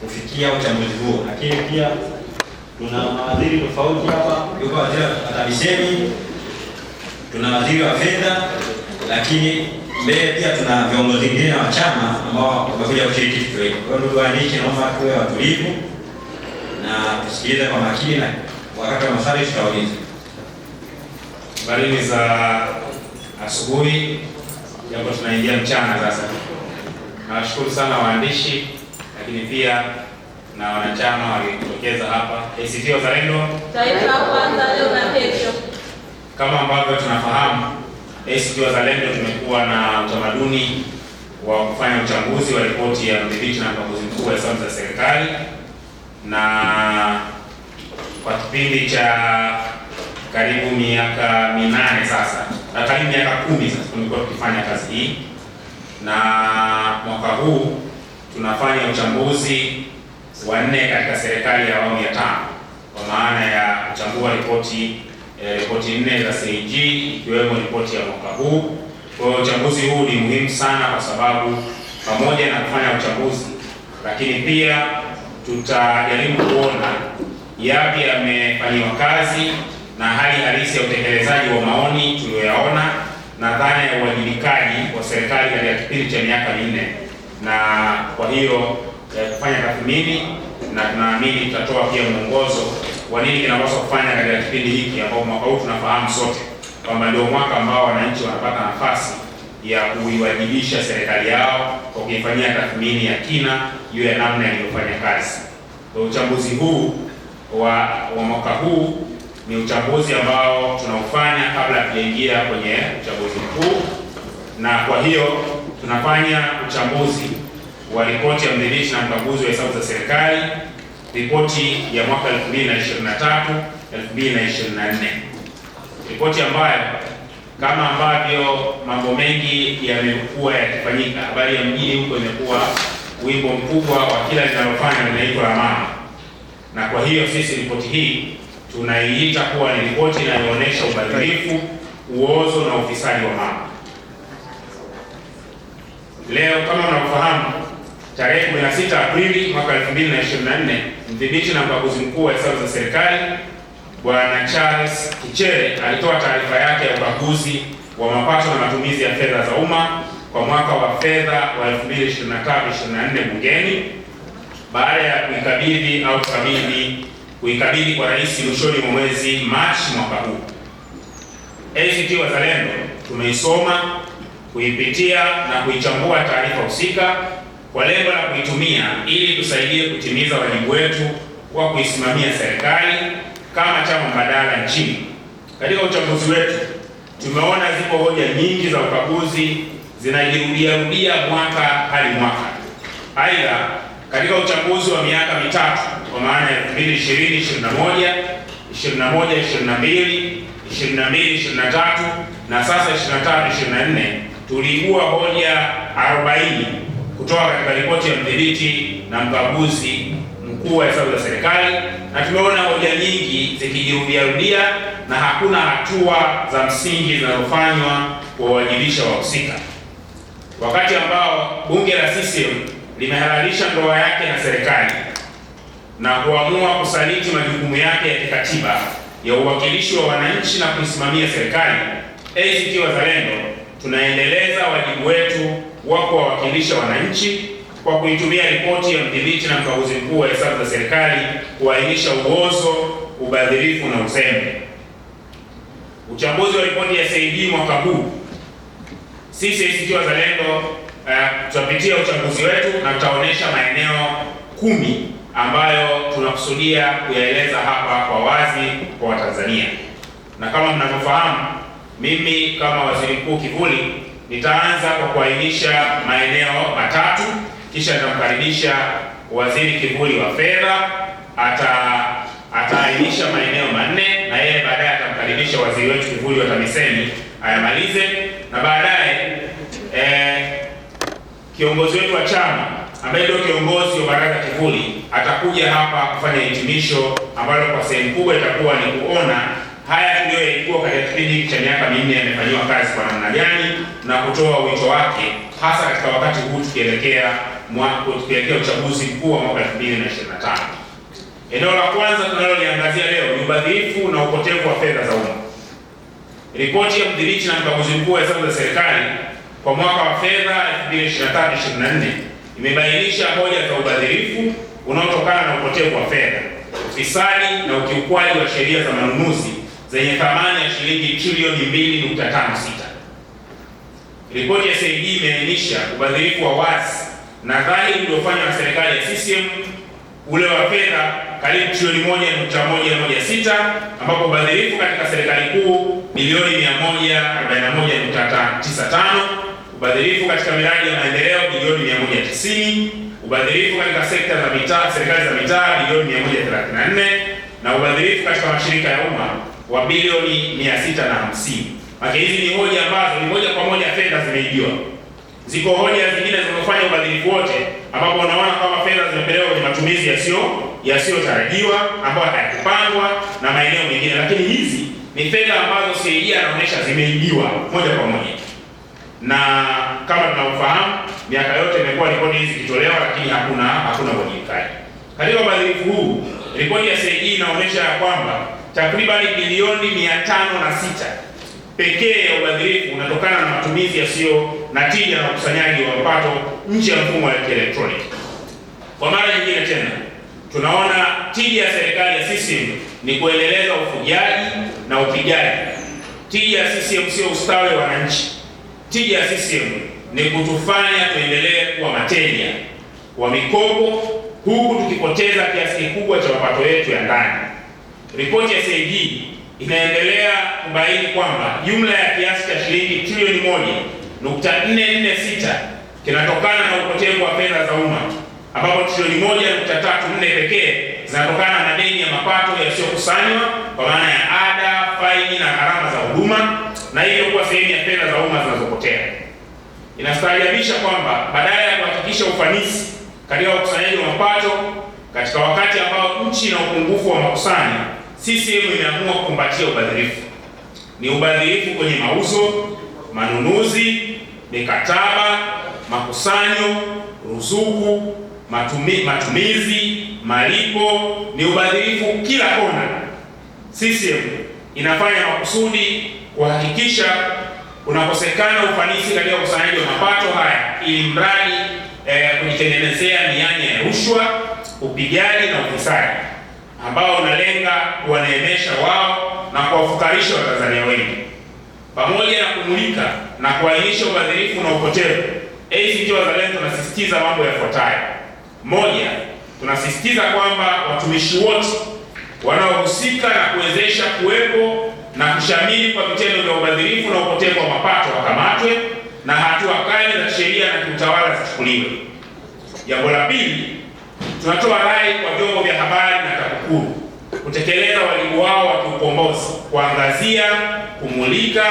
kufikia uchambuzi huo. Lakini pia tuna mawaziri tofauti hapa, yuko waziri wa TAMISEMI, tuna waziri wa fedha, lakini mbele pia tuna viongozi wengine wa chama ambao wamekuja kushiriki tukio hili. Kwa hiyo ndugu waandishi, naomba tuwe watulivu na tusikilize kwa makini, na wakati wa maswali tutauliza. Habari za asubuhi, japo tunaingia mchana sasa. Nawashukuru sana waandishi, lakini pia na wanachama waliotokeza hapa. ACT Wazalendo, taifa kwanza, leo na kesho. Kama ambavyo tunafahamu, ACT Wazalendo tumekuwa na utamaduni wa kufanya uchambuzi wa ripoti ya mdhibiti na mkaguzi mkuu wa hesabu za serikali, na kwa kipindi cha karibu miaka 8 sasa, na karibu miaka 10 sasa tumekuwa tukifanya kazi hii, na mwaka huu tunafanya uchambuzi wa 4 katika serikali ya awamu ya 5, kwa maana ya kuchambua ripoti 4 za CAG ikiwemo ripoti ya mwaka huu. Kwa hiyo uchambuzi huu ni muhimu sana, kwa sababu pamoja na kufanya uchambuzi, lakini pia tutajaribu kuona yapi yamefanyiwa kazi na hali halisi ya utekelezaji wa maoni tuliyoyaona na dhana ya uwajibikaji wa serikali katika kipindi cha miaka 4, na kwa hiyo kufanya tathmini, na tunaamini tutatoa pia mwongozo wa nini kinapaswa kufanya katika kipindi hiki, ambao mwaka huu tunafahamu sote kwamba ndio mwaka ambao wananchi wanapata nafasi ya kuiwajibisha serikali yao kwa kuifanyia tathmini ya kina juu ya namna iliyofanya kazi. Kwa uchambuzi huu wa mwaka huu ni uchambuzi ambao tunaufanya kabla tujaingia kwenye uchaguzi mkuu, na kwa hiyo tunafanya uchambuzi wa ripoti ya mdhibiti na mkaguzi wa hesabu za serikali, ripoti ya mwaka 2023-2024, ripoti ambayo kama ambavyo mambo mengi yamekuwa yakifanyika, habari ya mjini huko imekuwa wimbo mkubwa wa kila linalofanya linaitwa la mama, na kwa hiyo sisi ripoti hii tunaiita kuwa ni ripoti inayoonyesha ubadhirifu, uozo na ufisadi wa mama. Leo kama mnavyofahamu, tarehe 16 Aprili mwaka 2024, mdhibiti na mkaguzi mkuu wa hesabu za serikali Bwana Charles Kichere alitoa taarifa yake ya ukaguzi wa mapato na matumizi ya fedha za umma kwa mwaka wa fedha wa 2023-2024 bungeni, baada ya kuikabidhi kwa rais mwishoni mwa mwezi Machi mwaka huu. ACT Wazalendo tumeisoma, kuipitia na kuichambua taarifa husika kwa lengo la kuitumia ili tusaidie kutimiza wajibu wetu wa kuisimamia serikali kama chama mbadala nchini. Katika uchambuzi wetu tumeona zipo hoja nyingi za ukaguzi zinajirudia mwaka hadi mwaka. Aidha, katika uchambuzi wa miaka 3 kwa maana ya 2020-2021, 21-22, 22-23 na sasa 23-24 tuliibua hoja 40 kutoka katika ripoti ya mdhibiti na mkaguzi mkuu wa hesabu za serikali, na tumeona hoja nyingi zikijirudia na hakuna hatua za msingi zinazofanywa kuwawajibisha wahusika, wakati ambao bunge la CCM limehalalisha ndoa yake na serikali na kuamua kusaliti majukumu yake ya kikatiba ya uwakilishi wa wananchi na kuisimamia serikali. ACT Wazalendo tunaendeleza wajibu wetu wa kuwawakilisha wananchi kwa kuitumia ripoti ya mdhibiti na mkaguzi mkuu wa hesabu za serikali kuainisha uozo, ubadhirifu na uzembe. Uchambuzi wa ripoti ya CAG mwaka huu, sisi ACT Wazalendo tutapitia uchambuzi wetu na tutaonesha maeneo 10 ambayo tunakusudia kuyaeleza hapa kwa wazi kwa Watanzania. Na kama mnavyofahamu, mimi kama waziri mkuu kivuli nitaanza kwa kuainisha maeneo 3, kisha nitamkaribisha waziri kivuli wa fedha, ataainisha maeneo 4, na yeye baadaye atamkaribisha waziri wetu kivuli wa TAMISEMI ayamalize, na baadaye kiongozi wetu wa chama ambaye ndio kiongozi wa baraza kivuli atakuja hapa kufanya hitimisho, ambalo kwa sehemu kubwa itakuwa ni kuona haya tuliyoyaibua katika kipindi cha miaka 4 yamefanyiwa kazi kwa namna gani, na kutoa wito wake hasa katika wakati huu tukielekea kuelekea uchaguzi mkuu wa mwaka 2025. Eneo la kwanza tunaloliangazia leo ni ubadhirifu na upotevu wa fedha za umma. Ripoti ya mdhibiti na mkaguzi mkuu wa hesabu za serikali kwa mwaka wa fedha 2023/24 imebainisha hoja za ubadhirifu unaotokana na upotevu wa fedha, ufisadi na ukiukwaji wa sheria za manunuzi zenye thamani ya shilingi trilioni 2.56. Ripoti ya CAG imeainisha ubadhirifu wa wazi na dhahiri uliofanywa na serikali ya CCM ule wa fedha karibu trilioni 1.116, ambapo ubadhirifu katika serikali kuu bilioni 141.95, ubadhirifu katika miradi ya maendeleo bilioni 190, ubadhirifu katika sekta za mitaa, serikali za mitaa bilioni 134, na ubadhirifu katika mashirika ya umma wa bilioni 650. Maki hizi ni hoja ambazo ni moja kwa moja fedha zimeibiwa. Ziko hoja zingine zinazofanya ubadhirifu wote, ambapo unaona kama fedha zimepelekwa kwenye matumizi yasiyotarajiwa ambayo hayakupangwa na maeneo mengine, lakini hizi ni fedha ambazo CAG anaonyesha zimeibiwa moja kwa moja. Na kama tunavyofahamu, miaka yote imekuwa ripoti hizi zikitolewa, lakini hakuna uwajibikaji. Katika ubadhirifu huu, ripoti ya CAG inaonyesha kwamba takriban bilioni 506 pekee ya ubadhirifu unatokana na matumizi yasiyo na tija na ukusanyaji wa mapato nje ya mfumo wa kielektroniki. Kwa mara nyingine tena, tunaona tija ya serikali ya CCM ni kuendeleza ufujaji na upigaji. Tija ya CCM sio ustawi wa wananchi. Tija ya CCM ni kutufanya tuendelee kuwa mateja wa mikopo, huku tukipoteza kiasi kikubwa cha mapato yetu ya ndani. Ripoti ya CAG inaendelea kubaini kwamba jumla ya kiasi cha shilingi trilioni 1.446 kinatokana na upotevu wa fedha za umma, ambapo trilioni 1.34 pekee zinatokana na deni ya mapato yasiyokusanywa kwa maana ya ada, faini na gharama za huduma, na hivyo kuwa sehemu ya fedha za umma zinazopotea. Inastaajabisha kwamba badala ya kuhakikisha ufanisi katika ukusanyaji wa mapato katika wakati ambao nchi ina upungufu wa makusanyo, CCM imeamua kukumbatia ubadhirifu. Ni ubadhirifu kwenye mauzo, manunuzi, mikataba, makusanyo, ruzuku, matumizi, malipo. Ni ubadhirifu kila kona. CCM inafanya makusudi kuhakikisha unakosekana ufanisi katika ukusanyaji wa mapato haya, ili mradi kujitengenezea mianya ya rushwa, upigaji na ufisadi ambao unalenga kuwaneemesha wao na kuwafukarisha Watanzania wengi. Pamoja na kumulika na kuainisha ubadhirifu na upotevu, ACT Wazalendo tunasisitiza mambo yafuatayo. Moja, tunasisitiza kwamba watumishi wote wanaohusika na kuwezesha kuwepo na kushamili kwa vitendo vya ubadhirifu na upotevu wa mapato wakamatwe na hatua kali za sheria na kiutawala zichukuliwe. Jambo la pili, tunatoa rai kwa vyombo vya habari na TAKUKURU kutekeleza wajibu wao wa kiukombozi, kuangazia, kumulika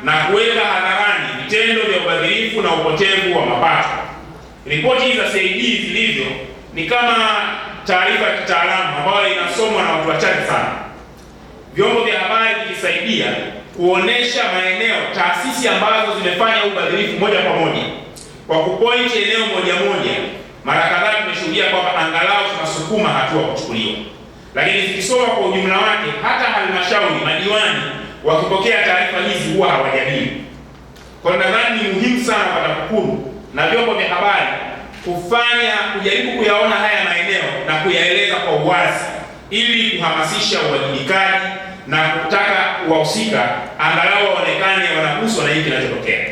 na kuweka hadharani vitendo vya ubadhirifu na upotevu wa mapato. Ripoti hizi za CAG zilivyo ni kama taarifa ya kitaalamu ambayo inasomwa na watu wachache sana. Vyombo vya habari vikisaidia kuonesha maeneo, taasisi ambazo zimefanya ubadhirifu moja kwa moja kwa kupointi eneo moja moja, mara kadhaa tumeshuhudia kwamba angalau tunasukuma hatua kuchukuliwa. Lakini zikisoma kwa ujumla wake, hata halmashauri, madiwani wakipokea taarifa hizi huwa hawajadili. Kwa nadhani ni muhimu sana kwa TAKUKURU na vyombo vya habari kujaribu kuyaona haya maeneo na kuyaeleza kwa uwazi, ili kuhamasisha uwajibikaji na kutaka wahusika angalau waonekane wanaguswa na hiki kinachotokea.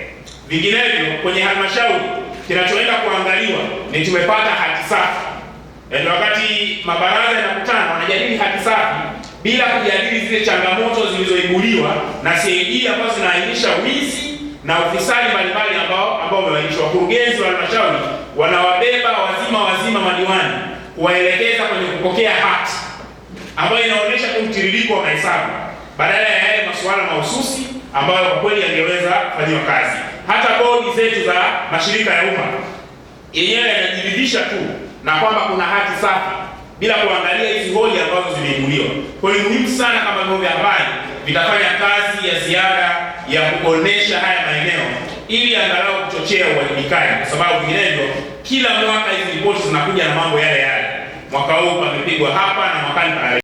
Vinginevyo kwenye halmashauri kinachoenda kuangaliwa ni tumepata hati safi. Ndio wakati mabaraza yanakutana wanajadili hati safi bila kujadili zile changamoto zilizoibuliwa na CAG ambazo zinaainisha wizi na ufisadi mbalimbali ambao umeainishwa. Wakurugenzi wa halmashauri wanawabeba wazima madiwani kuwaelekeza kwenye kupokea hati ambayo inaonyesha mtiririko wa mahesabu badala ya yale masuala mahususi ambayo kwa kweli yangeweza kufanywa kazi. Hata bodi zetu za mashirika ya umma yenyewe yanajiridhisha tu na kwamba kuna hati safi bila kuangalia hizi hoja ambazo zimeibuliwa. Kwa hiyo ni muhimu sana kama vyombo vya habari vitafanya kazi ya ziada ya kuonesha haya maeneo ili angalau kuchochea uwajibikaji, kwa sababu vinginevyo kila mwaka hizi ripoti zinakuja na mambo yale yale. Mwaka huu pamepigwa hapa na mwakani